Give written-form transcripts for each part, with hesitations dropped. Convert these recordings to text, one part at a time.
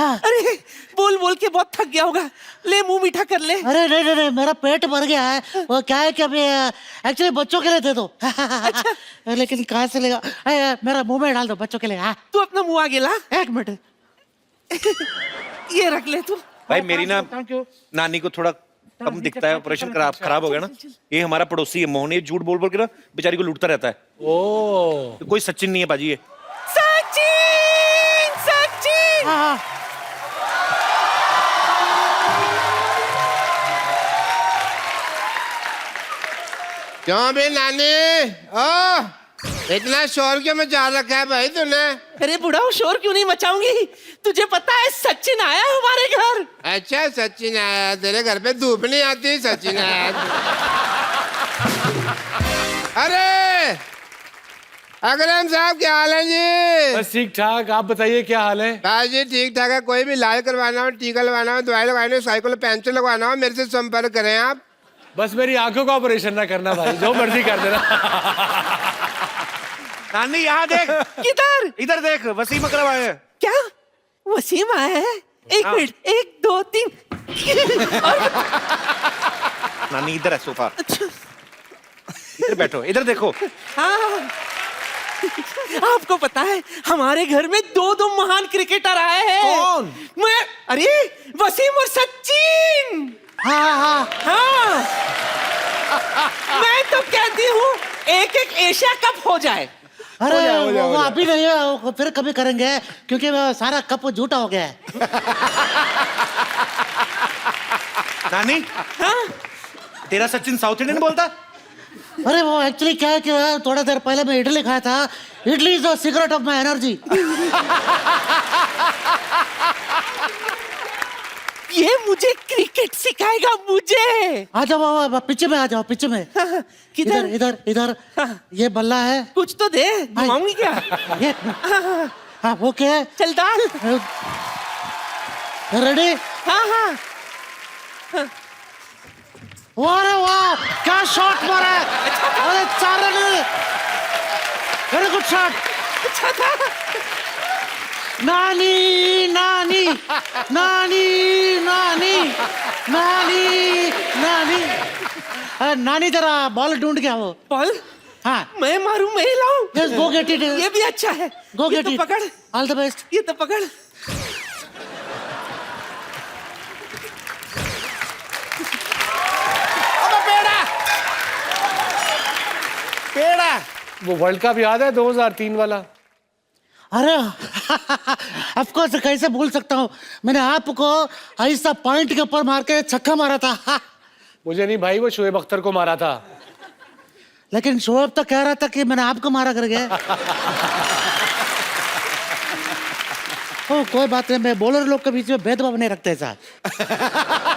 हाँ। अरे बोल बोल के बहुत थक गया होगा, ले मुंह मीठा कर ले। अरे नहीं नहीं नहीं, मेरा पेट भर गया है। वो क्या है कि अभी एक्चुअली बच्चों के लिए दे दो। लेकिन कहाँ से लेगा? मेरा मुंह में डाल दो बच्चों के लिए। हाँ तू अपना मुंह आगे ला। 1 मिनट। ये रख ले तू। भाई मेरी ना नानी को थोड़ा कम दिखता है, ऑपरेशन खराब हो गया ना। ये हमारा पड़ोसी है मोहन, ये झूठ बोल बोल के ना बेचारी को लूटता रहता है। ओ तो कोई सचिन नहीं है बाजी ये। सचिन सचिन। हाँ क्यों भी नानी? इतना शोर क्यों मचा रखा है भाई तूने? अरे बुढ़ा शोर क्यों नहीं मचाऊंगी? तुझे पता है सचिन आया है हमारे घर। अच्छा सचिन आया तेरे घर पे? धूप नहीं आती? सचिन आया। अरे अकरम साहब क्या हाल है जी? बस ठीक ठाक, आप बताइए क्या हाल है? हाँ जी ठीक ठाक है। कोई भी इलाज करवाना हो, टीका लगवाना हो, दवाई लगवानी हो, साइकिल पंचर लगवाना हो, मेरे से संपर्क करें आप। बस मेरी आंखों का ऑपरेशन ना करना भाई, जो मर्जी कर देना। नानी यहाँ देख। किधर? इधर देख, वसीम अकरम आए हैं। क्या वसीम आया है? एक मिनट, 1 2 3। नानी इधर है सोफा। इधर बैठो, इधर देखो। हाँ आपको पता है हमारे घर में 2 महान क्रिकेटर आए हैं। कौन? मैं, अरे वसीम और सचिन। हाँ। मैं तो कहती हूँ एक एशिया कप हो जाए। अरे वो अभी नहीं है, वो फिर कभी करेंगे क्योंकि वो सारा कप झूठा हो गया है। नानी हाँ? तेरा सचिन साउथ इंडियन बोलता? अरे वो एक्चुअली क्या है कि थोड़ा देर पहले मैं इडली खाया था। Idli is the secret of my energy. ये मुझे क्रिकेट सिखाएगा मुझे। आ जाओ पीछे में, आ जाओ पीछे में। किधर? इधर इधर। ये बल्ला है, कुछ तो दे, घुमाऊंगी क्या? ये हाँ वो क्या है? चल डाल। रेडी? हाँ। वाह रे वाह, क्या शॉट मारा है! अरे 4 रन, वेरी गुड शॉट। अच्छा था। नानी नानी नानी नानी नानी नानी। अरे नानी जरा बॉल ढूंढ के आओ। बॉल? हाँ मैं मारूं, मैं ही लाऊं? Yes go get it. ये भी अच्छा है। गो ये गेट तो इट। पकड़। All the best. ये तो पकड़। पेड़ा। वो वर्ल्ड कप याद है 2003 वाला? अरे ऑफ कोर्स, कैसे भूल सकता हूँ। मैंने आपको ऐसा पॉइंट के ऊपर मार के छक्का मारा था। मुझे नहीं भाई, वो शोएब अख्तर को मारा था। लेकिन शोएब तो कह रहा था कि मैंने आपको मारा करके। ओ कोई बात नहीं, मैं बॉलर लोग के बीच में भेदभाव नहीं रखते साहब।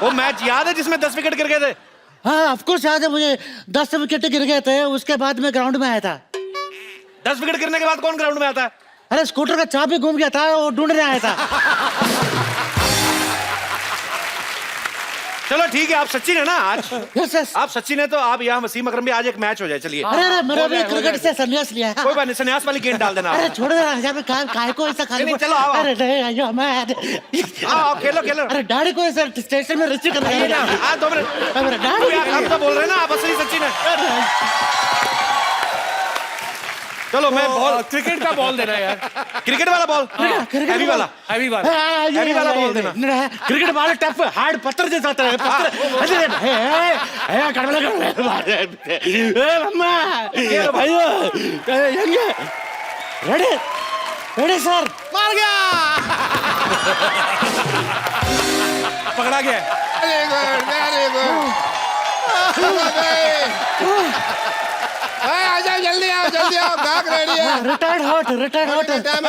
वो मैच याद है जिसमें 10 विकेट गिर गए थे? हाँ ऑफ कोर्स याद है मुझे। 10 विकेट गिर गए थे, उसके बाद में ग्राउंड में आया था। 10 विकेट गिरने के बाद कौन ग्राउंड में आता है? अरे स्कूटर का चाबी घूम गया था, वो ढूंढने आया था। चलो ठीक है, आप सचिन है ना आज? Yes yes. आप सचिन है तो आप यहाँ वसीम अकरम भी, आज एक मैच हो जाए। चलिए। अरे मेरा भी क्रिकेट से संन्यास लिया है। कोई बात नहीं, संन्यास वाली गेंद डाल देना। अरे छोड़ो यार, यहाँ पे काय को ऐसा खाली। नहीं, चलो आओ। अरे नहीं आइयो मैं। आओ खेलो। अरे डैडी को ऐसा स्टेशन में रिसीव करना है। 2 मिनट। अरे डैडी आप तो बोल रहे हैं ना आप असली सचिन है। चलो मैं बॉल, क्रिकेट का बॉल देना यार। क्रिकेट वाला बॉल, हैवी वाला। हैवी वाला। हैवी वाला बॉल देना। क्रिकेट बॉल टफ हार्ड पत्थर जैसा होता है। Ready ready sir. मार गया। पकड़ा गया। Very good. आ जाओ जल्दी आओ गाग रेडी है। रिटायर्ड हॉट टाइम हो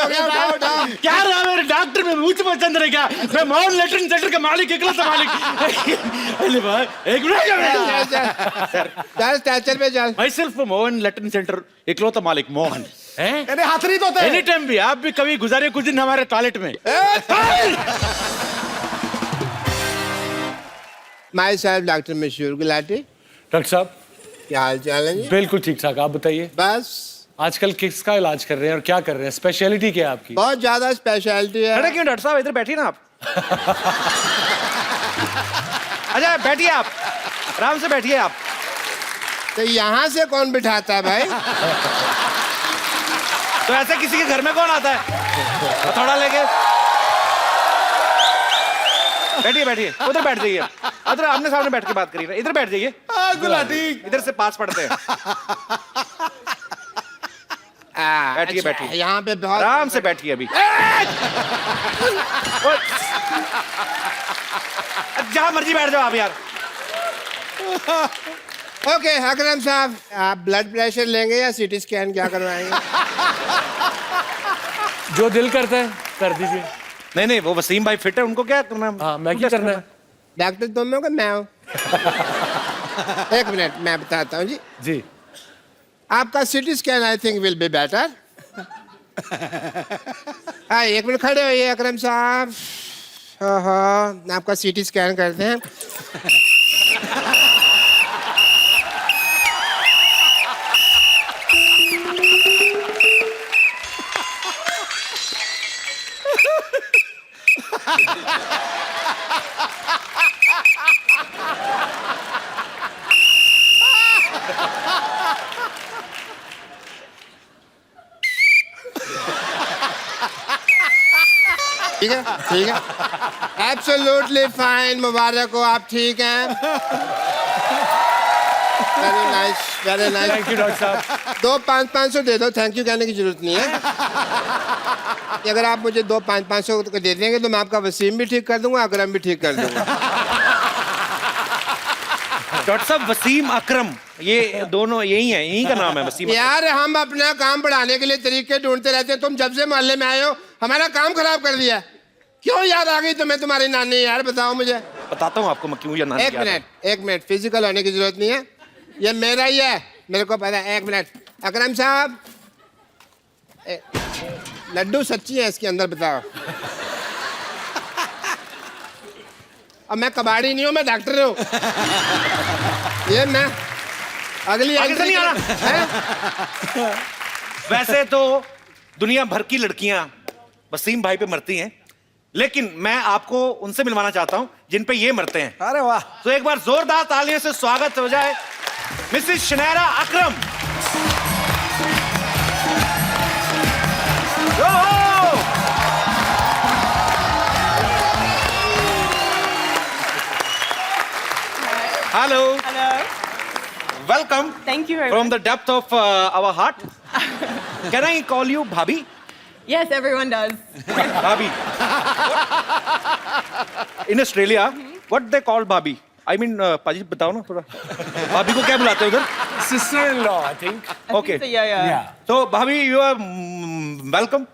गया, उठाओ। क्या रहा मेरे डॉक्टर में मुझ पसंद रहे क्या? मैं मोहन लेटरिन सेंटर का मालिक, इकलौता मालिक। अरे भाई एक मिनट। चल स्ट्रेचर पे चल। भाई सिर्फ मोहन लेटरिन सेंटर इकलौता मालिक मोहन। अरे हाथ नहीं धोते। एनी टाइम भी आप भी कभी गुजारे कुछ दिन हमारे टॉयलेट में। माई साहब डॉक्टर मशहूर गुलाटी। डॉक्टर साहब क्या हाल चाल है जी? बिल्कुल ठीक ठाक, आप बताइए। बस आजकल किसका इलाज कर रहे हैं और क्या कर रहे हैं? स्पेशलिटी क्या है आपकी? बहुत ज्यादा स्पेशलिटी है। खड़े क्यों डॉक्टर साहब, इधर बैठिए ना आप। अच्छा बैठिए आप, आराम से बैठिए आप। तो यहाँ से कौन बिठाता है भाई? तो ऐसे किसी के घर में कौन आता है हथौड़ा लेके? बैठिए बैठिए, उधर बैठ जाइए। उधर आमने सामने बैठ के बात करिए, इधर बैठ जाइए। गुलाटी। इधर से पास पढ़ते हैं। बैठिए बैठिए, यहाँ पे बहुत आराम से बैठिए अभी। जहां मर्जी बैठ जाओ आप यार। ओके अकरम साहब, आप ब्लड प्रेशर लेंगे या सीटी स्कैन क्या करवाएंगे? जो दिल करता है कर दीजिए। नहीं नहीं, वो वसीम भाई फिट है, उनको क्या करना? हाँ, मैं क्या करना है? डॉक्टर तुम हो कि मैं हूँ? एक मिनट मैं बताता हूँ जी। जी। आपका CT scan I think will be better. हाँ, एक मिनट खड़े होइए अकरम साहब। हाँ, आपका सीटी स्कैन करते हैं। ठीक है ठीक है, एब्सोल्युटली फाइन, मुबारक हो, आप ठीक हैं। Very nice very nice. Thank you doctor साहब। 2 500 दे दो, थैंक यू कहने की जरूरत नहीं है। अगर आप मुझे 2 500 दे देंगे तो मैं आपका वसीम भी ठीक कर दूंगा, अकरम भी ठीक कर दूंगा। डॉक्टर साहब, वसीम अकरम ये दोनों यही है, यही का नाम है वसीम। यार हम अपना काम बढ़ाने के लिए तरीके ढूंढते रहते हैं, तुम जब से मोहल्ले में आए हो हमारा काम खराब कर दिया। क्यों याद आ गई तुम्हें तुम्हारी नानी? यार बताओ मुझे। बताता हूँ आपको मैं क्यों नानी एक याद है। मिनट एक मिनट, फिजिकल होने की जरूरत नहीं है, ये मेरा ही है, मेरे को पता है। एक मिनट अकरम साहब, लड्डू सच्ची है इसके अंदर, बताओ। अब मैं कबाड़ी नहीं हूँ, मैं डॉक्टर हूँ। ये मैं अगली आगे से नहीं आ है? वैसे तो दुनिया भर की लड़कियां वसीम भाई पे मरती हैं, लेकिन मैं आपको उनसे मिलवाना चाहता हूं जिन पे ये मरते हैं। अरे वाह। तो एक बार जोरदार तालियों से स्वागत हो जाए Mrs शनैरा Akram. Hello. Hello. Welcome. Thank you very From much. the depth of our heart. Can I call you Bhabhi? Yes, everyone does. Bhabhi. In Australia, what they call Bhabhi? I mean, पाजी बताओ ना थोड़ा। भाभी को क्या बुलाते हैं उधर? Sister in law, I think. Okay. So, yeah. Yeah. So Bhabhi, you are welcome.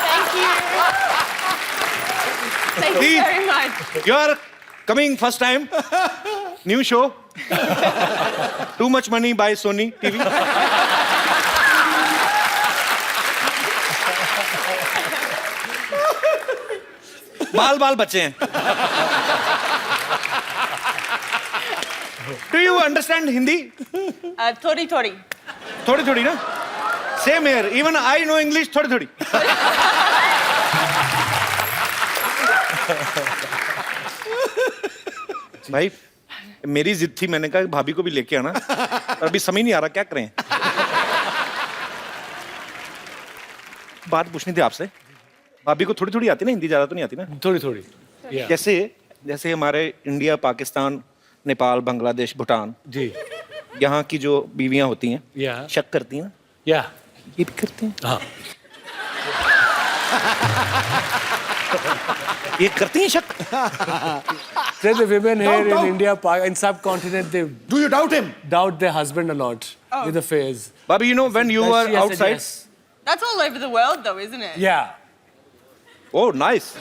Thank you. Thank you See? very much. You are coming first time. New show. Too much money by Sony TV. बाल बाल बचे हैं। Do you understand Hindi? Thodi. थोड़ी थोड़ी ना? Same here. Even I know English थोड़ी थोड़ी। भाई मेरी जिद थी, मैंने कहा भाभी को भी लेके आना, और अभी समझ नहीं आ रहा क्या करें। बात पूछनी थी आपसे, भाभी को थोड़ी थोड़ी आती ना हिंदी, ज्यादा तो नहीं आती ना? थोड़ी थोड़ी। Yeah. जैसे हमारे इंडिया, पाकिस्तान, नेपाल, बांग्लादेश, भूटान, जी। यहाँ की जो बीवियां होती हैं Yeah. शक करती हैं ना, Yeah. ये भी करते हैं? हाँ। ये करती हैं शक? Say the women here in India, in subcontinent, they Do you doubt him? doubt their husband a lot with the face. भाभी, you know when you were She has said outside? yes. That's all over the world, though, isn't it? Yeah. Oh, nice.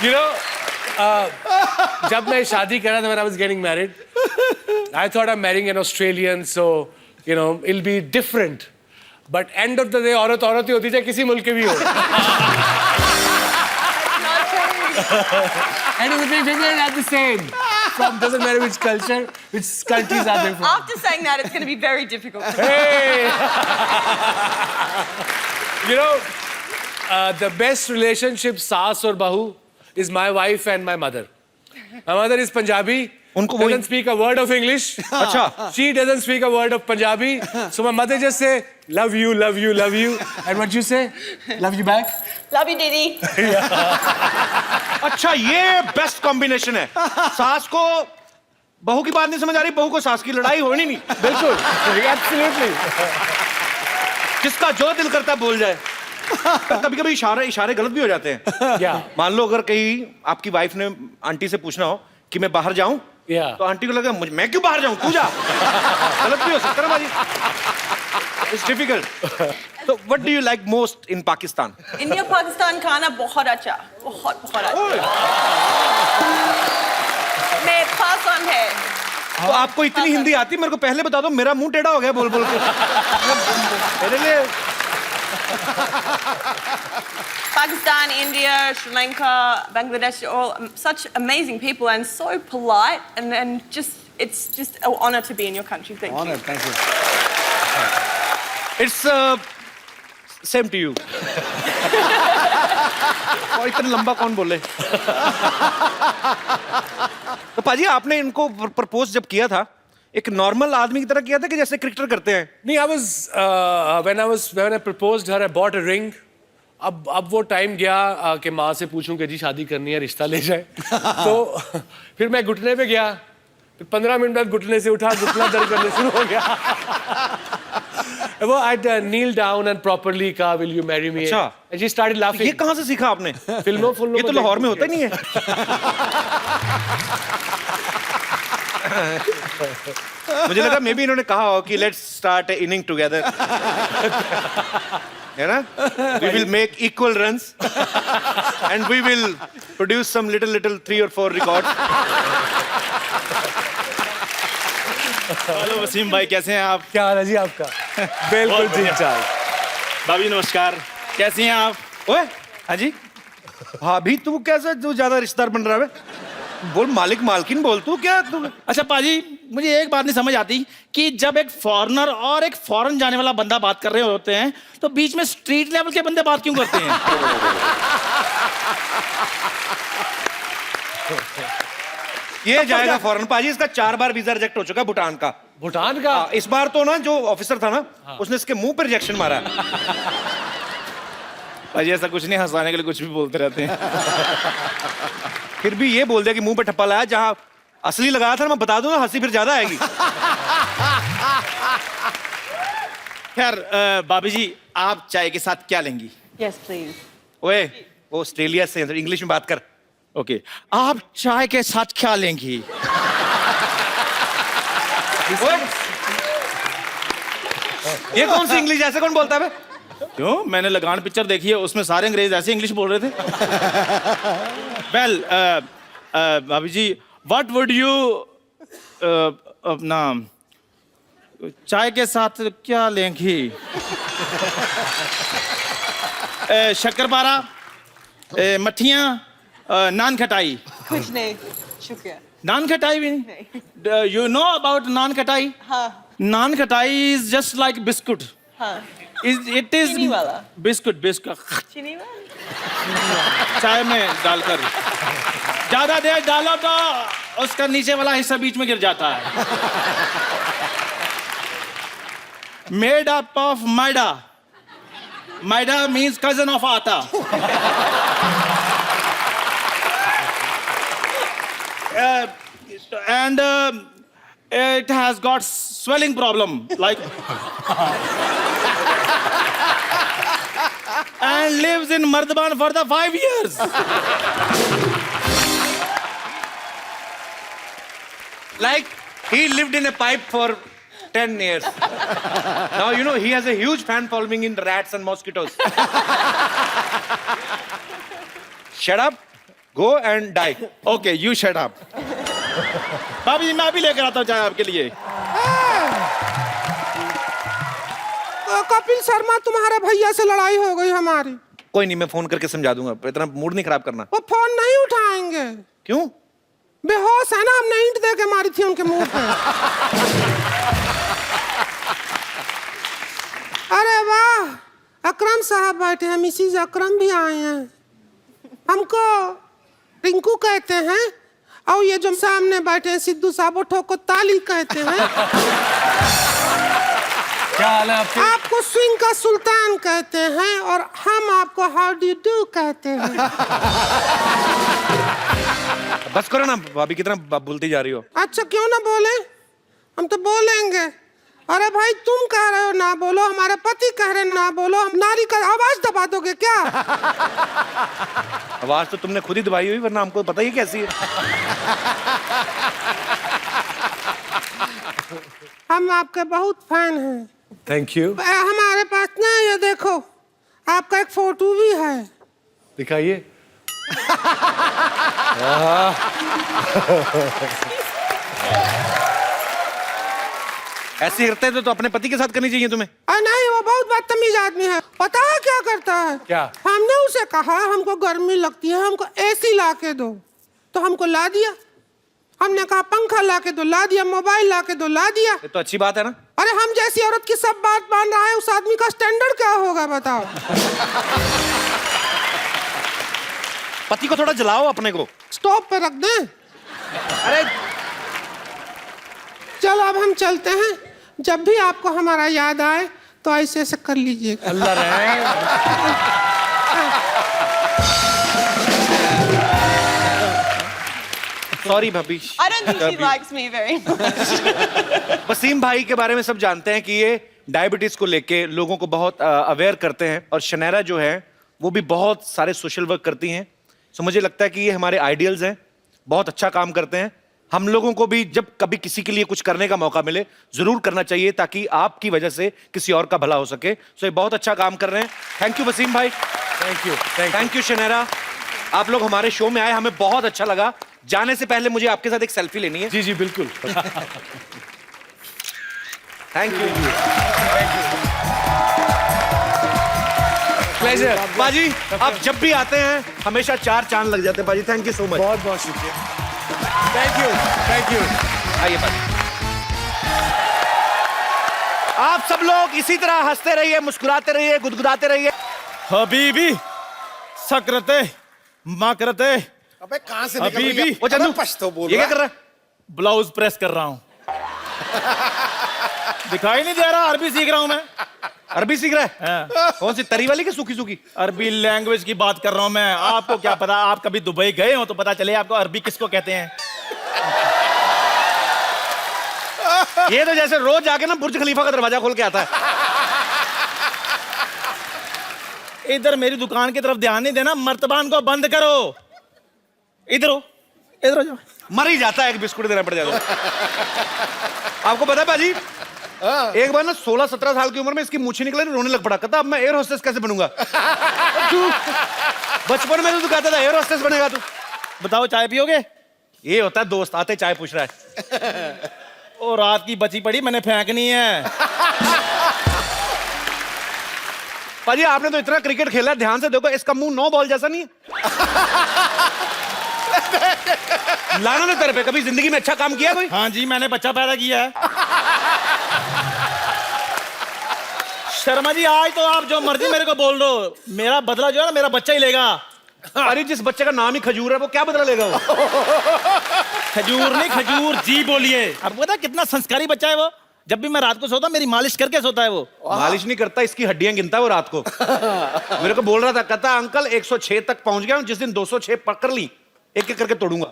You know, जब मैं शादी कर रहा था, when I was getting married, I thought I'm marrying an Australian, so you know it'll be different. But end of the day, औरत औरत ही होती है, चाहे किसी मुल्क के भी हो. Not true. And it would be women are the same. from doesn't matter which culture, which countries are they from. After saying that, it's going to be very difficult. Hey! You know, the best relationship saas or bahu is my wife and my mother. My mother is Punjabi. उनको वही- Doesn't speak a word of English. अच्छा। She doesn't speak a word of Punjabi. So my mother just say, love you, love you, love you. And what you say? Love you back. Love you, Didi. अच्छा ये best combination है सास को बहू की बात नहीं समझ आ रही बहू को सास की लड़ाई होनी नहीं बिल्कुल. Absolutely. जिसका जो दिल करता है बोल जाए कभी कभी इशारे गलत भी हो जाते हैं Yeah. मान लो अगर कहीं आपकी वाइफ ने आंटी से पूछना हो कि मैं बाहर जाऊं Yeah. तो आंटी को लगा मैं क्यों बाहर जाऊं तू जा गलत भी हो सकता है ना बाजी इट्स डिफिकल्ट तो what do you like most in Pakistan India, Pakistan खाना बहुत अच्छा, बहुत अच्छा. मैं पसंद है. तो आपको इतनी हिंदी आती मेरे को पहले बता दो मेरा मुंह टेढ़ा हो गया बोल बोल के मेरे लिए Pakistan, India, Sri Lanka, Bangladesh, all such amazing people and so polite, and just it's just an honor to be in your country. Thank you. Thank you. It's same to you और इतना लंबा कौन बोले तो पाजी आपने इनको propose जब किया था एक नॉर्मल आदमी की तरह किया था कि जैसे क्रिकेटर करते हैं नहीं, when I proposed her, I bought a ring. अब वो टाइम गया कि माँ से पूछूं कि जी शादी करनी है रिश्ता ले जाए तो फिर मैं घुटने पे गया फिर 15 मिनट बाद घुटने से उठा घुटना दर्द करने शुरू हो गया वो I kneel down and properly कहा will you marry me अच्छा। and she started laughing. ये कहाँ से सीखा आपने फिल्मों ये तो लाहौर में होता ही नहीं है मुझे लगा मे बी इन्होंने कहा हो कि लेट्स स्टार्ट इनिंग टुगेदर है ना we will make equal runs and we will produce some little 3 or 4 records hello Wasim भाई कैसे हैं आप क्या हाल है जी आपका बिल्कुल ठीक ठाक भाभी नमस्कार कैसी हैं आप ओए हाँ जी भाभी तू कैसे तू ज्यादा रिश्तेदार बन रहा है बोल मालिक मालकिन बोल तू क्या तू अच्छा पाजी मुझे एक बात नहीं समझ आती कि जब एक फॉरेनर और एक फॉरेन जाने वाला बंदा बात कर रहे होते हैं तो बीच में स्ट्रीट लेवल के बंदे बात क्यों करते हैं ये जाएगा फॉरेन पाजी इसका 4 बार वीजा रिजेक्ट हो चुका है भूटान का इस बार तो ना जो ऑफिसर था ना उसने इसके मुंह पर रिजेक्शन मारा है पाजी ऐसा कुछ नहीं हंसाने के लिए कुछ भी बोलते रहते हैं फिर भी ये बोल दिया कि मुंह पे ठप्पा लाया जहां असली लगाया था ना मैं बता दूं ना हंसी फिर ज्यादा आएगी खैर भाभी जी आप चाय के साथ क्या लेंगी Yes, please. ओए वो ऑस्ट्रेलिया से इंग्लिश में बात कर ओके आप चाय के साथ क्या लेंगी ओए, ये कौन सी इंग्लिश ऐसे कौन बोलता है बे? क्यों मैंने लगान पिक्चर देखी है उसमें सारे अंग्रेज ऐसे इंग्लिश बोल रहे थे वेल भाभी जी व्हाट वुड यू अपना चाय के साथ क्या लेंगी शक्करपारा मट्ठियाँ नान खटाई कुछ नहीं, शुक्रिया. नान खटाई भी नहीं यू नो अबाउट नान खटाई हाँ, नान खटाई इज जस्ट लाइक बिस्कुट हाँ. इट इज चीनी वाला? बिस्कुट चीनी वाला? चाय में डालकर ज्यादा देर डालो तो उसका नीचे वाला हिस्सा बीच में गिर जाता है made up of maida maida means cousin of आटा and it has got swelling problem like and lives in Mardaban for the 5 years. Like he lived in a pipe for 10 years. Now you know he has a huge fan following in rats and mosquitoes. Shut up, go and die. Okay, you shut up. भाभी जी मैं अभी लेकर आता हूँ चाय आपके लिए. कपिल शर्मा तुम्हारे भैया से लड़ाई हो गई हमारी. कोई नहीं मैं फोन करके समझा दूंगा इतना मूड नहीं खराब करना. वो फोन नहीं उठाएंगे. क्यों? बेहोश है ना, हमने ईंट दे के मारी थी उनके मुंह पे। अरे वाह, अकरम साहब बैठे हैं, मिसिज अकरम भी आए हैं। हमको रिंकू कहते हैं, और ये जो सामने बैठे हैं सिद्धू साहब, वो ठोको ताली कहते हैं। क्या हाल है आपके? आपको स्विंग का सुल्तान कहते हैं, और हम आपको हाउ डू डू कहते हैं। बस करो ना भाभी, कितना बोलती जा रही हो। अच्छा क्यों ना बोले, हम तो बोलेंगे। अरे भाई तुम कह रहे हो ना बोलो, हमारे पति कह रहे ना बोलो, हम नारी का आवाज दबा दोगे क्या? आवाज तो तुमने खुद ही दबाई हुई, वरना हमको पता ही कैसी है। हम आपके बहुत फैन हैं। Thank you. हमारे पास ना ये देखो, आपका एक फोटो भी है। दिखाइए। ऐसी करते हैं तो अपने पति के साथ करनी चाहिए तुम्हें। नहीं, वो बहुत बदतमीज आदमी है। पता है क्या करता है? क्या? हमने उसे कहा हमको गर्मी लगती है, हमको एसी ला के दो, तो हमको ला दिया। हमने कहा पंखा ला के दो, ला दिया। मोबाइल ला के दो, ला दिया। ये तो अच्छी बात है ना। अरे हम जैसी औरत की सब बात मान रहा है, उस आदमी का स्टैंडर्ड क्या होगा बताओ? पति को थोड़ा जलाओ अपने को। स्टॉप पे रख दें? अरे चलो अब हम चलते हैं। जब भी आपको हमारा याद आए तो ऐसे ऐसे कर लीजिएगा। अल्लाह रहे। सॉरी भाभी। I don't think she likes me very much. Wasim भाई के बारे में सब जानते हैं कि ये डायबिटीज को लेके लोगों को बहुत अवेयर करते हैं, और शनैरा जो है वो भी बहुत सारे सोशल वर्क करती हैं। सो मुझे लगता है कि ये हमारे आइडियल्स हैं, बहुत अच्छा काम करते हैं। हम लोगों को भी जब कभी किसी के लिए कुछ करने का मौका मिले जरूर करना चाहिए, ताकि आपकी वजह से किसी और का भला हो सके। सो ये बहुत अच्छा काम कर रहे हैं। थैंक यू वसीम भाई। Thank you. Thank you Shanaira. आप लोग हमारे शो में आए, हमें बहुत अच्छा लगा। जाने से पहले मुझे आपके साथ एक सेल्फी लेनी है। जी जी बिल्कुल। Thank you. प्लेजर। बाजी आप जब भी आते हैं हमेशा 4 चांद लग जाते हैं बाजी। Thank you so much. बहुत बहुत शुक्रिया। Thank you. Thank you. आइए बाजी। आप सब लोग इसी तरह हंसते रहिए, मुस्कुराते रहिए, गुदगुदाते रहिए। हबीबी सकरते माकरते। अबे कहां से अभी भी वो चंदू पछतो बोल ये क्या रहा कर रहा है? ब्लाउज प्रेस कर रहा हूं। दिखाई नहीं दे रहा, अरबी सीख रहा हूं मैं। अरबी सीख रहा है? हाँ। कौन सी, तरी वाली की सूखी सूखी? अरबी लैंग्वेज की बात कर रहा हूं मैं। आपको क्या पता, आप कभी दुबई गए हो तो पता चले आपको अरबी किसको कहते हैं। ये तो जैसे रोज जाके ना बुर्ज खलीफा का दरवाजा खोल के आता है। इधर मेरी दुकान की तरफ ध्यान नहीं देना, मर्तबान को बंद करो। इधर हो, इधर हो जाओ। मर ही जाता है, एक बिस्कुट देना पड़ जाता है। आपको पता है बाजी, एक बार ना 16-17 साल की उम्र में इसकी मूछें निकले, रोने लग पड़ा। कहता अब मैं एयर होस्टेस कैसे बनूंगा? बचपन में तो तू कहता था एयर होस्टेस बनेगा तू। बताओ चाय पियोगे? ये होता है दोस्त आते चाय पूछ रहा है। और रात की बची पड़ी मैंने फेंकनी है। पाजी आपने तो इतना क्रिकेट खेला, ध्यान से देखो इसका मुंह 9 बॉल जैसा नहीं है। लाना ना तेरे पे, कभी जिंदगी में अच्छा काम किया कोई? हाँ जी, मैंने बच्चा पैदा किया है। शर्मा जी आज तो आप जो मर्जी मेरे को बोल दो, मेरा बदला जो है ना मेरा बच्चा ही लेगा। अरे जिस बच्चे का नाम ही खजूर है वो क्या बदला लेगा वो? खजूर नहीं, खजूर जी बोलिए। अब पता कितना संस्कारी बच्चा है वो। जब भी मैं रात को सोता मेरी मालिश करके सोता है वो। मालिश नहीं करता, इसकी हड्डियां गिनता है वो रात को। मेरे को बोल रहा था, कहता अंकल 106 तक पहुंच गया हूं, जिस दिन 206 पकड़ ली एक एक करके तोड़ूंगा।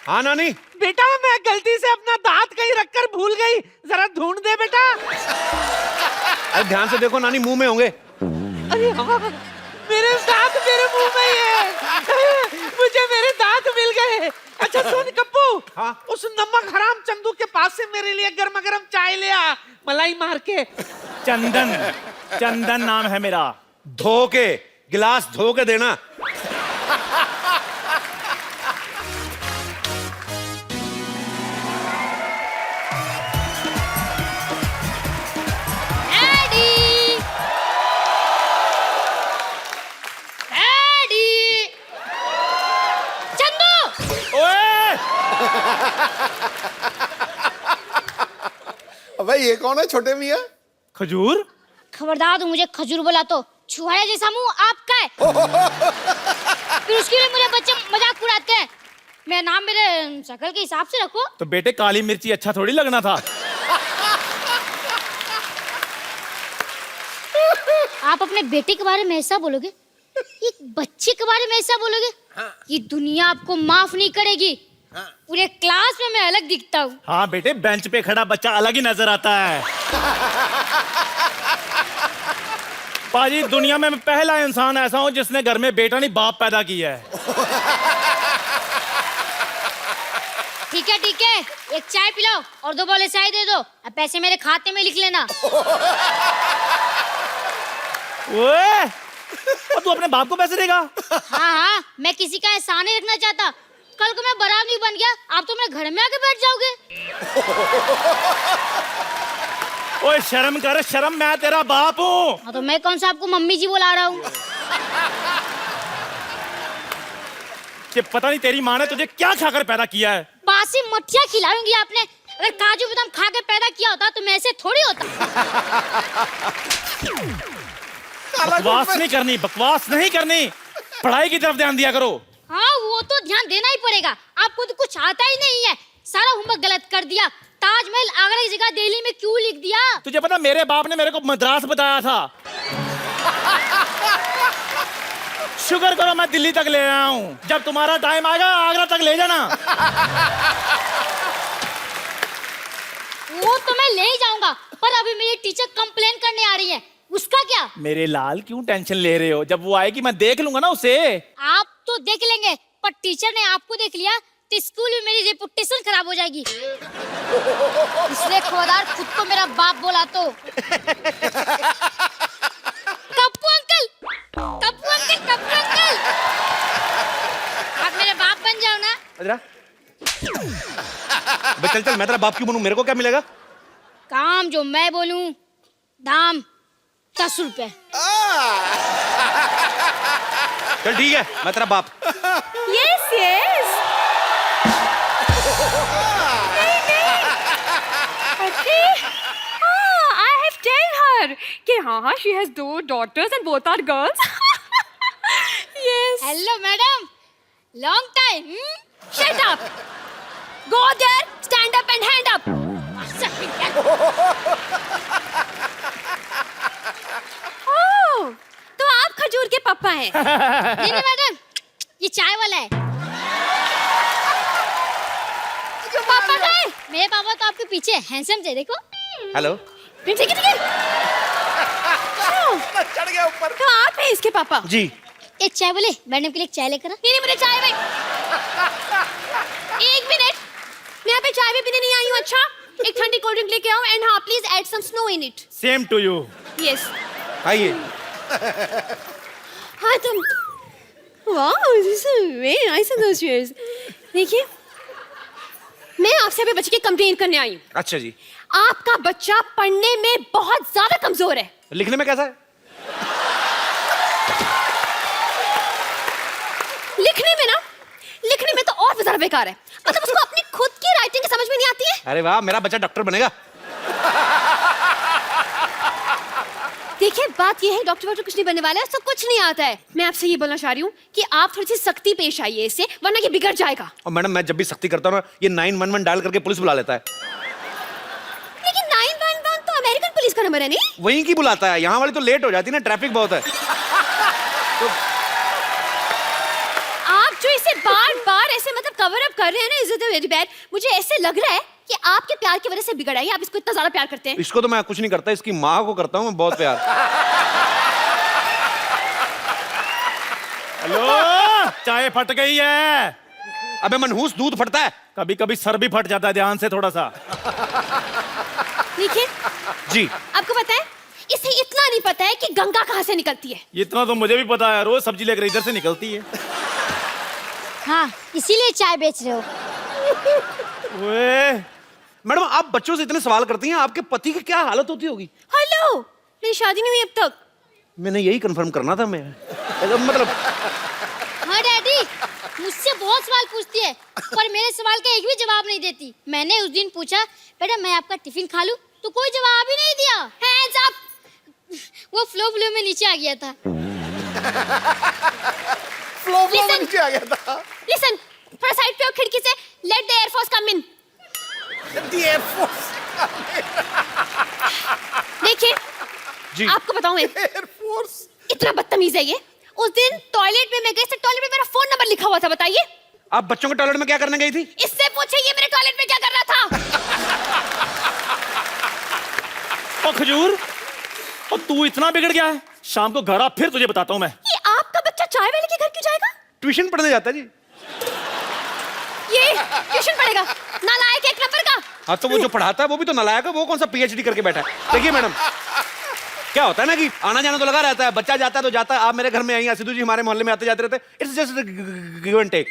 हाँ नानी। बेटा मैं गलती से अपना दांत कहीं रखकर भूल गई, जरा ढूंढ दे बेटा। अरे ध्यान से देखो नानी, मुंह में होंगे। अरे हाँ, मेरे दांत मेरे मुंह में ही है। मुझे मेरे दांत मिल गए। अच्छा सुन कप्पू, हाँ? उस नमक हराम चंदू के पास से मेरे लिए गर्मा गर्म चाय ले आ, मलाई मार के। चंदन, चंदन नाम है मेरा। धो के, गिलास धो के देना। भाई ये कौन है छोटे मियाँ? खजूर? खबरदार तू मुझे खजूर बोला तो छुहारे जैसा मुंह आपका है। फिर उसके लिए मुझे बच्चे मजाक उड़ाते हैं। मेरा नाम मेरे शक्ल के हिसाब से रखो। तो बेटे काली मिर्ची अच्छा थोड़ी लगना था। आप अपने बेटे के बारे में ऐसा बोलोगे, एक बच्चे के बारे में ऐसा बोलोगे? ये दुनिया आपको माफ नहीं करेगी। पूरे क्लास में मैं अलग दिखता हूँ। हाँ बेटे, बेंच पे खड़ा बच्चा अलग ही नजर आता है। पाजी, दुनिया में मैं पहला इंसान ऐसा हूँ जिसने घर में बेटा नहीं बाप पैदा किया है। ठीक है, एक चाय पिलाओ और 2 बोले चाय दे दो। अब पैसे मेरे खाते में लिख लेना। ओए, और तू अपने बाप को पैसे देगा? हाँ, मैं किसी का एहसान नहीं रखना चाहता। कल को मैं बराबर नहीं बन गया, आप तो मेरे घर में आके बैठ जाओगे। ओए शर्म कर, शर्म, मैं तेरा बाप हूँ। हाँ, तो मैं कौन सा आपको मम्मी जी बुला रहा हूँ? कि पता नहीं तेरी माँ ने तुझे क्या खाकर पैदा किया है। बासी मठिया खिलाऊंगी आपने। अगर काजू बादाम खा के पैदा किया होता तो मैं ऐसे थोड़ी होता। बकवास नहीं करनी, बकवास नहीं करनी। पढ़ाई की तरफ ध्यान दिया करो। हाँ, वो तो ध्यान देना ही पड़ेगा। आपको तो कुछ आता ही नहीं है। सारा होमवर्क गलत कर दिया। ताजमहल आगरा की जगह दिल्ली में क्यों लिख दिया? तुझे पता, मेरे बाप ने मेरे को मद्रास बताया था। शुक्र करो मैं दिल्ली तक ले आया हूँ। जब तुम्हारा टाइम आएगा आगरा तक ले जाना। वो तो मैं ले ही जाऊंगा, पर अभी मेरी टीचर कंप्लेन करने आ रही है। उसका क्या? मेरे लाल क्यों टेंशन ले रहे हो? जब वो आएगी मैं देख लूंगा ना उसे। आप तो देख लेंगे, पर टीचर ने आपको देख लिया तो स्कूल में मेरी रेपुटेशन खराब हो जाएगी। इसलिए खबरदार, खुद को मेरा बाप बोला तो। Kappu uncle, Kappu uncle, Kappu uncle, आप मेरे बाप बन जाओ ना। अजरा, चल चल, मैं तेरा बाप क्यों बनूं? मेरे को क्या मिलेगा? काम जो मैं बोलूं, दाम 10 रुपए। चल ठीक है, मैं तेरा बाप। Yes, yes. Okay. I have told her कि हाँ, she has 2 daughters and both are girls. Yes. Hello madam, long time. Shut up, go there, stand up and hand up. Oh, तो आप खजूर के पापा हैं? नहीं मैडम, ये चाय वाला है। पापा का है? मेरे पापा तो आपके पीछे हैंडसम थे, देखो। हेलो। ठीक है। चढ़ गया ऊपर। तो आप हैं इसके पापा? जी। एक चाय बोले, मैडम के लिए चाय लेकर आ। नहीं, मुझे चाय भाई। 1 मिनट, मैं यहाँ पे चाय भी पीने नहीं आई हूँ। अच्छा, एक ठंडी कोल्ड ड्रिंक लेके आओ एंड हाँ please add some snow in it. Same to you. Yes. आइए। हाँ तुम, wow, this is very nice and delicious. देखिए, मैं आपसे अभी बच्चे की कंप्लेन करने आई हूँ। अच्छा जी। आपका बच्चा पढ़ने में बहुत ज्यादा कमजोर है। लिखने में कैसा है? लिखने में तो और भी ज्यादा बेकार है। मतलब उसको अपनी खुद की राइटिंग समझ में नहीं आती है। अरे वाह, मेरा बच्चा डॉक्टर बनेगा। देखिए, बात ये है, डॉक्टर कुछ नहीं बनने वाला है, उसको कुछ नहीं आता है। मैं आपसे ये बोलना चाह रही हूँ कि आप थोड़ी सी सख्ती पेश आइए इससे, वरना ये बिगड़ जाएगा। और मैडम, मैं जब भी सख्ती करता हूँ ना, ये 911 डायल करके पुलिस बुला लेता है। लेकिन 911 तो अमेरिकन पुलिस का नंबर है नहीं? वहीं की बुलाता है, यहाँ वाली तो लेट हो जाती है ना, ट्रैफिक बहुत है। तो आप जो इसे बार-बार ऐसे मतलब कवर अप कर रहे हैं ना, इज इट वेरी बैड। मुझे ऐसे लग रहा है कि आपके प्यार की वजह से बिगड़ा है। आप इसको इतना ज्यादा प्यार करते हैं। इसको तो मैं कुछ नहीं करता, इसकी माँ को करता हूँ मैं बहुत प्यार। हेलो, चाय फट गई है। अबे मनहूस, दूध फटता है। कभी कभी सर भी फट जाता है, ध्यान से थोड़ा सा। देखिए जी। आपको पता है, इसे इतना नहीं पता है कि गंगा कहाँ से निकलती है। इतना तो मुझे भी पता है, रोज सब्जी लेकर इधर से निकलती है। हाँ, इसीलिए चाय बेच रहे हो। ओए, मैडम, आप बच्चों से इतने सवाल करती हैं, आपके पति की क्या हालत होती होगी? हेलो, मेरी शादी नहीं हुई अब तक। मैंने यही कंफर्म करना था। मैं मतलब हाँ डैडी, मुझसे बहुत सवाल पूछती है, पर मेरे सवाल का एक भी जवाब नहीं देती। मैंने उस दिन पूछा, बेटा मैं आपका टिफिन खा लूं? तो कोई जवाब ही नहीं दिया। Hands up. वो फ्लो में नीचे आ गया था। फ्लो में नीचे आ गया था। लिसन, थोड़ा साइड पे हो खिड़की से। Let the air force come in. The air force. देखिए, जी। आपको बताऊं मैं, एयरफोर्स। इतना बदतमीज है ये। उस दिन टॉयलेट में मैं गई, टॉयलेट में मेरा फोन नंबर लिखा हुआ था, बताइए। आप बच्चों के टॉयलेट में क्या करने गई थी? इससे पूछे ये मेरे टॉयलेट में क्या कर रहा था। ओ खजूर, और तू इतना बिगड़ गया है? शाम को घर आ, फिर तुझे बताता हूँ मैं। ये आपका बच्चा चाय वाले के घर क्यों जाएगा? ट्यूशन पढ़ने जाता है जी। ये ट्यूशन पढ़ेगा, नालायक एक नंबर का। हाँ, तो वो जो पढ़ाता है वो भी तो नालायक है। वो कौन सा पीएचडी करके बैठा है? देखिए मैडम, क्या होता है ना कि आना जाना तो लगा रहता है, बच्चा जाता है तो जाता है। आप मेरे घर में आई, सिद्धू जी हमारे मोहल्ले में आते जाते रहते हैं। It's just give and take.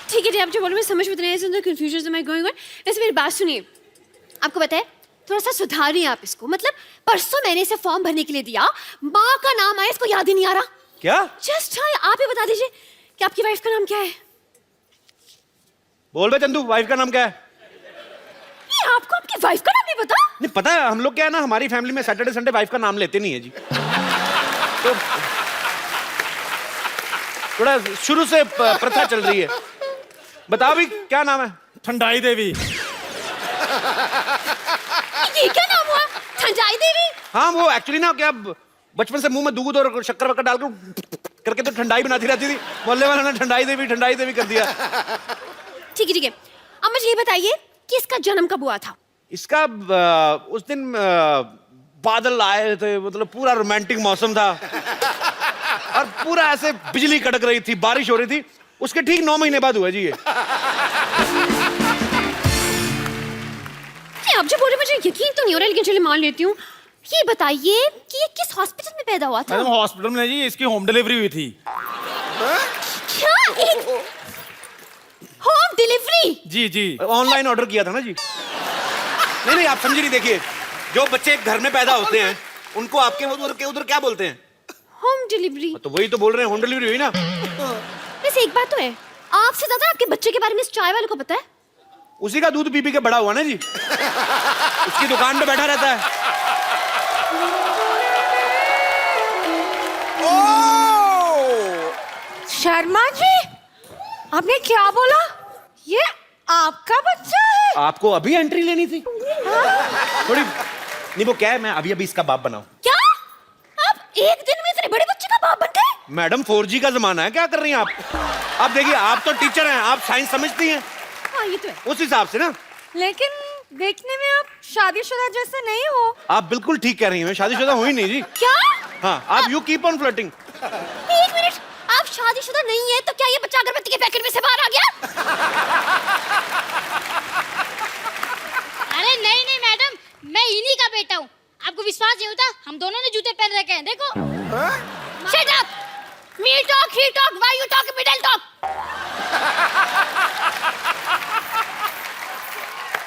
ठीक है, आप जो बोल रहे हैं समझ में नहीं आया, कंफ्यूजन से मैं गोइंग ऑन। वैसे मेरी बात सुनिए, आपको पता है थोड़ा सा सुधारिए आप इसको। मतलब परसों मैंने इसे फॉर्म भरने के लिए दिया, माँ का नाम आया, इसको याद ही नहीं आ रहा। क्या? जस्ट आप ही बता दीजिए कि आपकी वाइफ का नाम क्या है। बोल बे चंदू, वाइफ का नाम क्या है? ये आपको आपकी वाइफ का नाम नहीं पता? नहीं पता है, हम लोग क्या है ना, हमारी फैमिली में सैटरडे संडे वाइफ का नाम लेते नहीं है जी। तो थोड़ा शुरू से प्रथा चल रही है। बताओ भी क्या नाम है? ठंडाई देवी। ये क्या नाम हुआ, ठंडाई देवी? हाँ, वो एक्चुअली ना क्या बचपन से मुंह में दूध और शक्कर वक्कर डालकर करके तो ठंडाई बनाती रहती थी। मोहल्ले वालों ने ठंडाई देवी कर दिया। ठीक है। अब मुझे ये बताइए कि इसका जन्म कब हुआ था? इसका उस दिन बादल आए थे, मतलब पूरा रोमांटिक मौसम था और पूरा ऐसे बिजली कड़क रही थी, बारिश हो रही थी। उसके ठीक 9 महीने बाद हुआ जी ये। आप जो बोल रहे मुझे यकीन तो नहीं हो रहा, लेकिन चलिए मान लेती हूँ। ये बताइए कि ये किस हॉस्पिटल में पैदा हुआ था? मैडम हॉस्पिटल में जी, इसकी होम डिलीवरी हुई थी। क्या? एक होम डिलीवरी? जी। ऑनलाइन ऑर्डर किया था ना जी। नहीं आप समझी नहीं। देखिए, जो बच्चे घर में पैदा होते हैं उनको आपके उधर क्या बोलते हैं? Home delivery. तो वही तो बोल रहे हैं, होम डिलीवरी हुई ना। वैसे एक बात तो है, आपसे ज्यादा आपके बच्चे के बारे में इस चाय वाले को पता है। उसी का दूध पी के बड़ा हुआ ना जी। उसकी दुकान पे बैठा रहता है। शर्मा जी, आपने क्या बोला? ये आपका बच्चा है? आपको अभी एंट्री लेनी थी? थोड़ी नहीं, वो क्या है, मैं अभी इसका बाप बनाऊं। क्या आप एक दिन में इतने बड़े बच्चे का बाप बन गए? मैडम 4G का जमाना है, क्या कर रही हैं आप देखिए, आप तो टीचर हैं, आप साइंस समझती हैं। हाँ, ये तो है। उस हिसाब से ना। लेकिन देखने में आप शादीशुदा जैसे नहीं हो। आप बिल्कुल ठीक कह रही हैं, शादीशुदा हुई नहीं जी। क्या? हाँ, आप यू कीप ऑन फ्लर्टिंग। एक मिनट, आप शादीशुदा नहीं है तो क्या ये बच्चा अगरबत्ती के पैकेट में से बाहर आ गया? अरे नहीं मैडम, मैं इन्हीं का बेटा हूँ। आपको विश्वास नहीं होता? हम दोनों ने जूते पहन रखे हैं, देखो। Shut up! Me talk, he talk, why you talk, middle talk?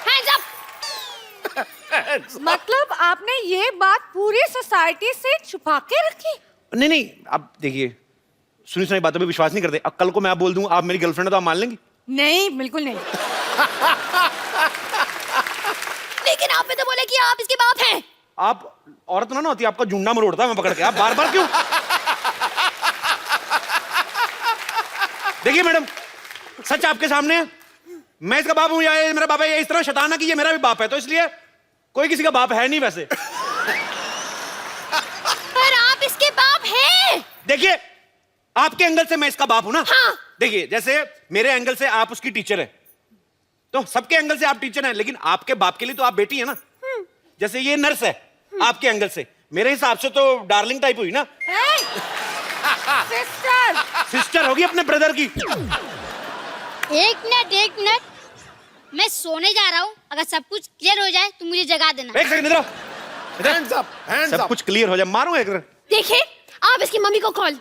Hands up! मतलब आपने ये बात पूरी सोसाइटी से छुपा के रखी? नहीं, आप देखिए, सुनी सुनाई बातों पे विश्वास नहीं करते। अब कल को मैं आप बोल दूं आप मेरी गर्लफ्रेंड है तो आप मान लेंगी? नहीं, बिल्कुल नहीं। लेकिन आपने तो बोला कि आप इसके बाप हैं। आप औरत ना होती, आपका झुंडा मरोड़ता है मैं पकड़ के। आप बार क्यों? देखिए मैडम, सच आपके सामने है। मैं इसका बाप हूं या ये मेरा बाप है, इस तरह शैतान है कि ये मेरा भी बाप है, तो इसलिए कोई किसी का बाप है नहीं वैसे। पर आप इसके बाप हैं। देखिए, आपके एंगल से मैं इसका बाप हूं ना। हाँ। देखिए, जैसे मेरे एंगल से आप उसकी टीचर है, तो सबके एंगल से आप टीचर हैं, लेकिन आपके बाप के लिए तो आप बेटी है ना। जैसे ये नर्स है, आपके एंगल से, मेरे हिसाब से तो डार्लिंग टाइप हुई ना। सिस्टर होगी अपने ब्रदर की। एक मिनट, मैं सोने जा रहा हूँ। अगर सब कुछ क्लियर हो जाए तो मुझे जगा देना। एक सेकंड, इधर Hands up, hands सब up. कुछ क्लियर हो जाए, मारूंगा एक। देखिए, आप इसकी मम्मी को कॉल,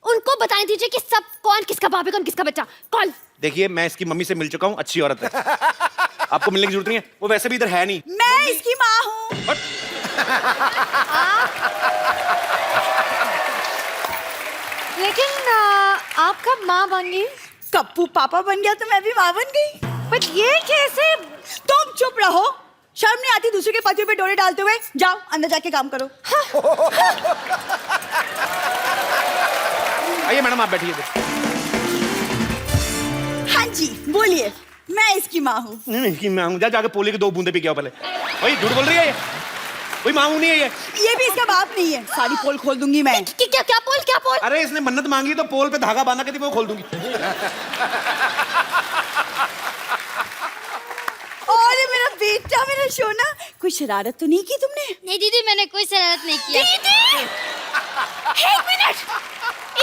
उनको बताने दीजिए कि सब कौन किसका बाप है, कौन किसका बच्चा। कॉल। देखिए, मैं इसकी मम्मी से मिल चुका हूँ, अच्छी औरत है। आपको मिलने की जरूरत नहीं है, वो वैसे भी इधर है नहीं। मैं इसकी माँ हूँ। लेकिन आप कब माँ बन गई? कप्पू पापा बन गया तो मैं भी माँ बन गई। बट ये कैसे? तुम चुप रहो, शर्म नहीं आती दूसरे के पतियों पे डोरे डालते हुए? जाओ अंदर जाके काम करो। आइए मैडम, आप बैठिए। हाँ जी बोलिए, मैं इसकी माँ हूँ। नहीं कि मैं हूँ, जाके पोले की 2 बूंदे पी के आओ पहले। भाई झूठ बोल रही है ये, कोई मांगू नहीं है ये भी इसका बाप नहीं है। सारी पोल खोल दूंगी मैं। क्या क्या पोल, क्या पोल? अरे इसने मन्नत मांगी तो पोल पे धागा बांधा के थी, वो खोल दूंगी। और मेरा बेटा, मेरा सोना, कोई शरारत तो नहीं की तुमने? नहीं दीदी, मैंने कोई शरारत नहीं किया। दीदी, एक मिनट,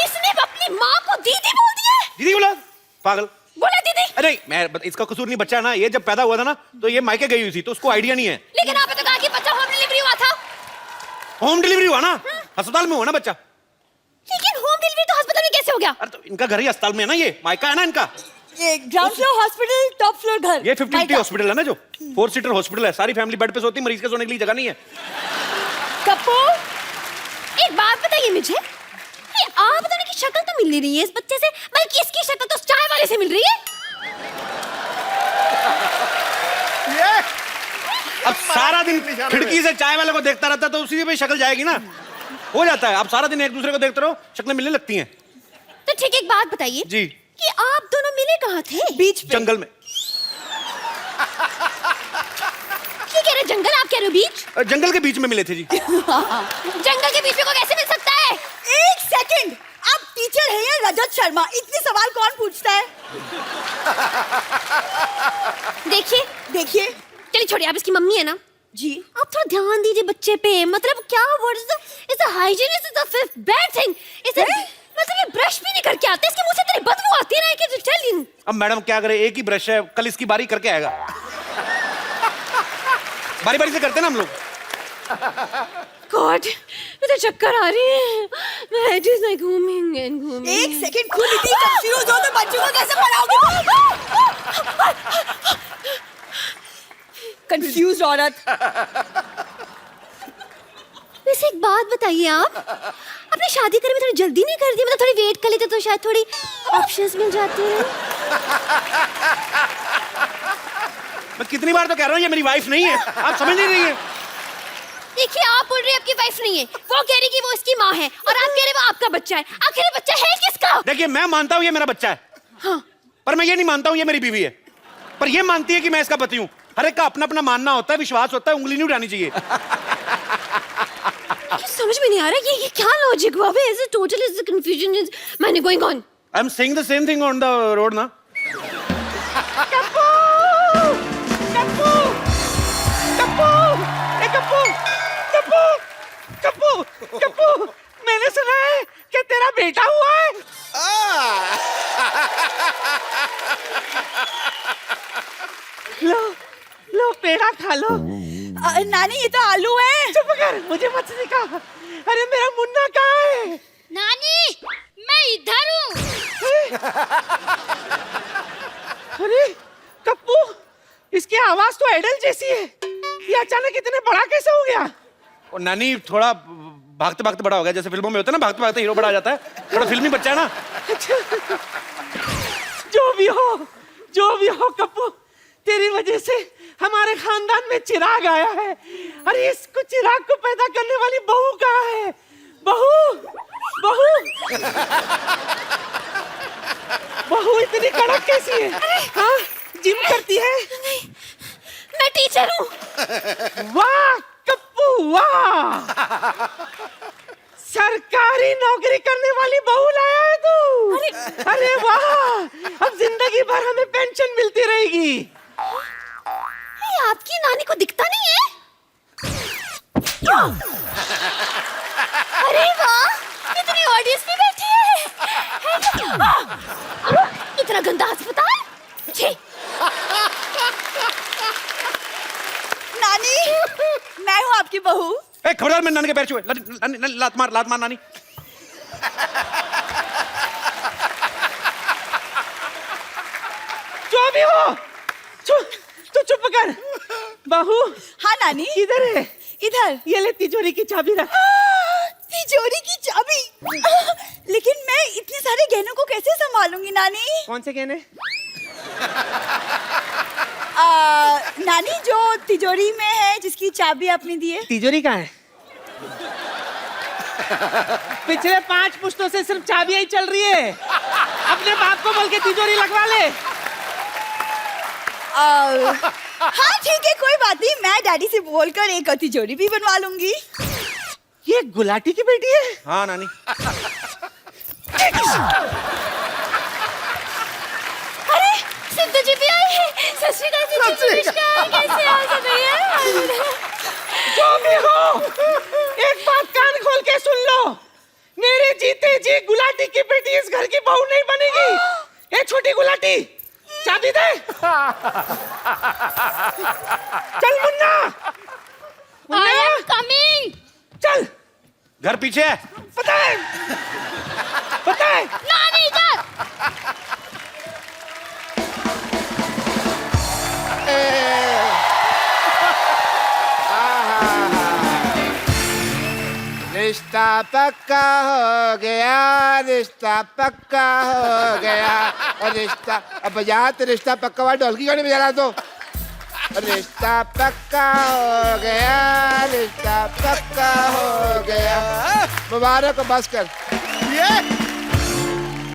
इसने अपनी माँ को दीदी बोल दिया है? दीदी बोला? पागल बोला दीदी? अरे मैं, इसका कसूर नहीं, बच्चा है ना, ये जब पैदा हुआ था ना तो ये मायके गई हुई थी, तो उसको आइडिया नहीं है। लेकिन आपने तो कहा कि बच्चा होम डिलीवरी हुआ था। होम डिलीवरी हुआ ना, अस्पताल में हुआ ना बच्चा। लेकिन होम डिलीवरी तो अस्पताल में कैसे हो गया? अरे तो इनका घर ही अस्पताल में है ना, ये मायका है ना इनका। ये ground floor hospital, top floor घर। ये 50 हॉस्पिटल है ना, जो 4 सीटर हॉस्पिटल है, सारी फैमिली बेड पे सोती, मरीज के सोने के लिए जगह नहीं है। कप्पू, एक बात बताइए मुझे, ये आप दोनों की शक्ल तो मिल नहीं रही है इस बच्चे से, बल्कि इसकी शक्ल तो उस चाय वाले से मिल रही है। अब सारा दिन खिड़की से चाय वाले को देखता रहता तो उसी पे शक्ल जाएगी ना, हो जाता है। आप सारा दिन एक दूसरे को देखते रहो, शक्लें मिलने लगती हैं। तो ठीक, एक बात बताइए जी, कि आप दोनों मिले कहाँ थे? बीच पे। जंगल में। ये कह रहे जंगल, आप कह रहे हो बीच? जंगल के बीच में मिले थे जी। जंगल के बीच में को कैसे मिल सकता है? एक सेकंड, आप टीचर हैं या रजत शर्मा? इतने सवाल कौन पूछता है? देखिए देखिए, चलिए छोड़िए, आप इसकी मम्मी है ना जी, आप थोड़ा ध्यान दीजिए बच्चे पे। मतलब क्या, what is the hygiene is the fifth bad thing. इसे मतलब ये ब्रश भी नहीं करके आते, इसके मुंह से तेरी बदबू आती है ना कि टेल यू। अब मैडम क्या करे, एक ही ब्रश है, कल इसकी बारी करके आएगा। बारी बारी से करते ना हम लोग। गॉड, मुझे चक्कर आ रही है, मैं हेड इज लाइक घूमिंग एंड घूमिंग। एक सेकंड, खुद इतनी कंफ्यूज हो तो बच्चों को कैसे पढ़ाओगे? कंफ्यूज औरत। वैसे एक बात बताइए, आप अपनी शादी करने में थोड़ी जल्दी नहीं कर दी? मतलब थोड़ी वेट कर लेते तो शायद थोड़ी ऑप्शंस मिल जाते हैं। मैं कितनी बार तो कह रहा हूँ ये मेरी वाइफ नहीं है, आप समझ नहीं रही है। देखिए, आप बोल रहे हैं आपकी वाइफ नहीं है, वो कह रही कि वो उसकी माँ है, और आप कह रहे वो आपका बच्चा है। आखिर ये बच्चा है किसका? देखिए, मैं मानता हूँ ये मेरा बच्चा है, हाँ, पर मैं ये नहीं मानता हूँ ये मेरी बीवी है। पर ये मानती है कि मैं इसका पति हूँ। हर एक का अपना अपना मानना होता है, विश्वास होता है, उंगली नहीं उठानी चाहिए। समझ में नहीं आ रहा ये क्या लॉजिक हुआ? Is it total, is the confusion is many going on? I am saying the same thing on the road ना। कप्पू, कप्पू, कप्पू, ए कप्पू, कप्पू, कप्पू, कप्पू, मैंने सुना है कि तेरा बेटा हुआ है। लो लो, पेड़ा खा लो। नानी, ये तो आलू है। चुप कर, मुझे मत सिखा। अरे मेरा मुन्ना कहाँ है? नानी, मैं इधर हूँ। अरे कप्पू, इसकी आवाज तो आइडल जैसी है, ये अचानक इतने बड़ा कैसे हो गया? और नानी थोड़ा भागते भागते बड़ा हो गया, जैसे फिल्मों में होता है ना, भागते भागते हीरो बड़ा आ जाता है, थोड़ा फिल्मी बच्चा है ना। जो भी हो कप्पू, तेरी वजह से हमारे खानदान में चिराग आया है। अरे इसको चिराग को पैदा करने वाली बहू कहाँ है? बहू, बहू, बहू इतनी कड़क कैसी है? हाँ, जिम करती है? नहीं, मैं टीचर हूँ। वाह कप्पू, वाह, सरकारी नौकरी करने वाली बहू लाया है तू। अरे वाह, अब जिंदगी भर हमें पेंशन मिलती रहेगी। आपकी नानी को दिखता नहीं है? अरे वाह, इतनी ऑडियंस भी बैठी है। इतना गंदा अस्पताल। छी। नानी, मैं हूँ आपकी बहू। ए, खबरदार, मैं नानी के पैर छुए। लात मार नानी। जो भी हो, तू चुप कर। बहू। हाँ नानी। किधर है? इधर। ये ले तिजोरी की चाबी रख। तिजोरी की चाबी? लेकिन मैं इतने सारे गहनों को कैसे संभालूंगी नानी? कौन से गहने? नानी जो तिजोरी में है जिसकी चाबी आपने दी है। तिजोरी कहाँ है? पिछले 5 पुश्तों से सिर्फ चाबियां ही चल रही है। अपने बाप को बोल के तिजोरी लगवा ले। हाँ ठीक है, कोई बात नहीं, मैं डैडी से बोलकर एक तिजोरी भी बनवा लूंगी। ये गुलाटी की बेटी है? हाँ नानी। अरे सिद्धू जी भी आए हैं। सत श्री अकाल सिद्धू जी, नमस्कार, कैसे हो सब भैया? जो भी हो, एक बात कान खोल के सुन लो, मेरे जीते जी गुलाटी की बेटी इस घर की बहू नहीं बनेगी। ए छोटी गुलाटी, चाबी दे। चल मुन्ना, I am coming. चल। घर पीछे है। पता है, पता है। नानी इधर। रिश्ता पक्का हो गया, रिश्ता पक्का हो गया, रिश्ता अब बजा तो रिश्ता पक्का हुआ, ढोलकी क्यों नहीं बजा रहा तो? रिश्ता पक्का हो गया, रिश्ता पक्का हो गया। मुबारक हो, बस कर। ये